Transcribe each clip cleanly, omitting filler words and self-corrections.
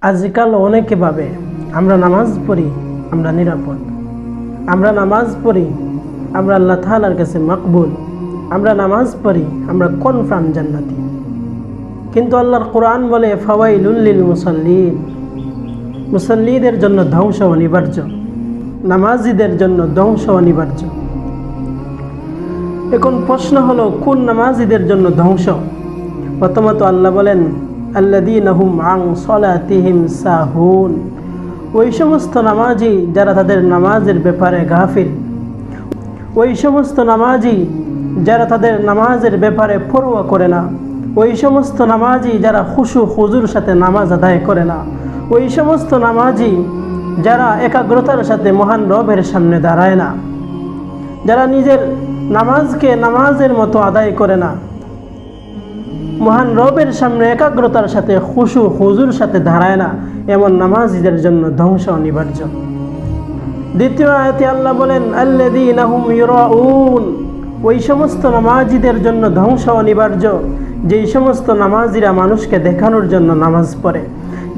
আজকাল অনেকে ভাবে আমরা নামাজ পড়ি আমরা নিরাপদ, আমরা নামাজ পড়ি আমরা আল্লাহ তাআলার কাছে মকবুল, আমরা নামাজ পড়ি আমরা কনফার্ম জান্নাতি। কিন্তু আল্লাহর কোরআন বলে ফাওয়াইলুল লিল মুসাল্লিন, মুসাল্লিদের জন্য ধ্বংস অনিবার্য, নামাজিদের জন্য ধ্বংস অনিবার্য। এখন প্রশ্ন হলো কোন নামাজিদের জন্য ধ্বংস? প্রথমত আল্লাহ বলেন আল্লাযীনা হুম আন সলাতিহিম সাহুন, ওই সমস্ত নামাজি যারা তাদের নামাজের ব্যাপারে গাফিল, ওই সমস্ত নামাজি যারা তাদের নামাজের ব্যাপারে পরোয়া করে না, ওই সমস্ত নামাজি যারা খুশু খুজুর সাথে নামাজ আদায় করে না, ওই সমস্ত নামাজি যারা একাগ্রতার সাথে মহান রবের সামনে দাঁড়ায় না, যারা নিজের নামাজকে নামাজের মতো আদায় করে না, মহান রবের সামনে একাগ্রতার সাথে খুশু হুজুর সাথে দাঁড়ায় না, এমন নামাজিদের জন্য ধ্বংস অনিবার্য। দ্বিতীয় আয়াতে আল্লাহ বলেন আল্লাযীনা হুম ইউরাউন, ওই সমস্ত নামাজিদের জন্য ধ্বংস অনিবার্য যেই সমস্ত নামাজিরা মানুষকে দেখানোর জন্য নামাজ পড়ে,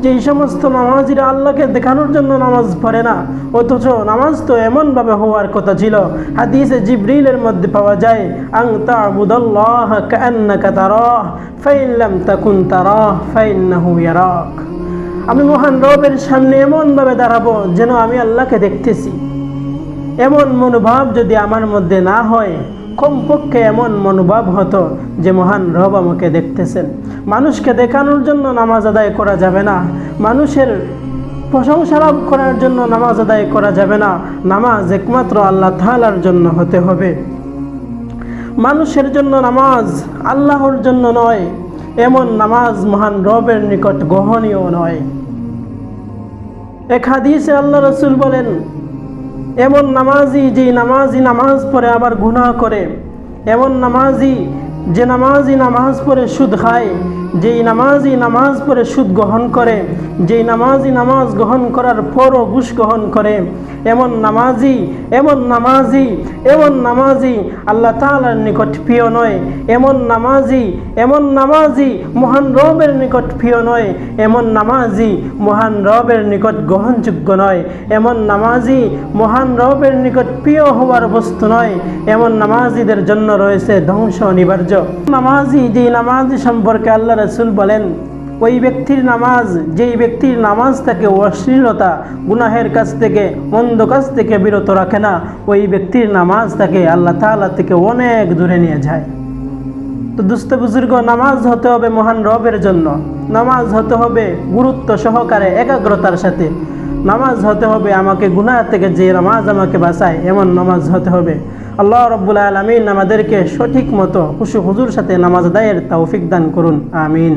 যেই সমস্ত নামাজিরা আল্লাহকে দেখানোর জন্য নামাজ পড়ে না, অথচ নামাজ তো এমনভাবে হওয়ার কথা ছিল। হাদিসে জিবরিলের মধ্যে পাওয়া যায় আন তা'বুদাল্লাহ কাআন্নাকা তারাহ ফাইন লাম তাকুন তারাহ ফাইন্নাহু ইয়ারাক, আমি মহান রবের সামনে এমনভাবে দাঁড়াবো যেন আমি আল্লাহকে দেখতেছি। এমন মনোভাব যদি আমার মধ্যে না হয়, কমপক্ষে এমন মনোভাব হতো যে মহান রব আমাকে দেখতেছেন। মানুষকে দেখানোর জন্য নামাজ আদায় করা যাবে না, মানুষের প্রশংসা লাভ করার জন্য নামাজ আদায় করা যাবে না। নামাজ একমাত্র আল্লাহ তাআলার জন্য হতে হবে। মানুষের জন্য নামাজ, আল্লাহর জন্য নয়, এমন নামাজ মহান রবের নিকট গ্রহণীয় নয়। এক হাদিসে আল্লাহ রাসূল বলেন এমন নামাজি যে নামাজি নামাজ পড়ে আবার গুনাহ করে, এমন নামাজি যে নামাজি নামাজ পড়ে সুদ খায়, যেই নামাজি নামাজ পড়ে সুদ গ্রহণ করে, যেই নামাজি নামাজ গ্রহণ করার পরও ঘুষ গ্রহণ করে, এমন নামাজি এমন নামাজি এমন নামাজি আল্লাহ তাআলার নিকট প্রিয় নয়। এমন নামাজি মহান রবের নিকট প্রিয় নয়, এমন নামাজি মহান রবের নিকট গ্রহণযোগ্য নয়, এমন নামাজি মহান রবের নিকট প্রিয় হওয়ার বস্তু নয়। এমন নামাজিদের জন্য রয়েছে ধ্বংস অনিবার্য। নামাজি যেই নামাজি সম্পর্কে আল্লাহ রাসূল বলেন ওই ব্যক্তির নামাজ, যেই ব্যক্তির নামাজ তাকে অশ্লীলতা গুনাহের কাছ থেকে মন্দ কাজ থেকে বিরত রাখে না, ওই ব্যক্তির নামাজ তাকে আল্লাহ তাআলা থেকে অনেক দূরে নিয়ে যায়। তো দুস্থ বুজুর্গ, নামাজ হতে হবে মহান রবের জন্য, নামাজ হতে হবে গুরুত্ব সহকারে একাগ্রতার সাথে, নামাজ হতে হবে আমাকে গুনাহ থেকে যে নামাজ আমাকে বাঁচায় এমন নামাজ হতে হবে। আল্লাহ রাব্বুল আলামিন আমাদেরকে সঠিক মতো খুশু হুজুর সাথে নামাজ আদায়ের তৌফিক দান করুন, আমিন।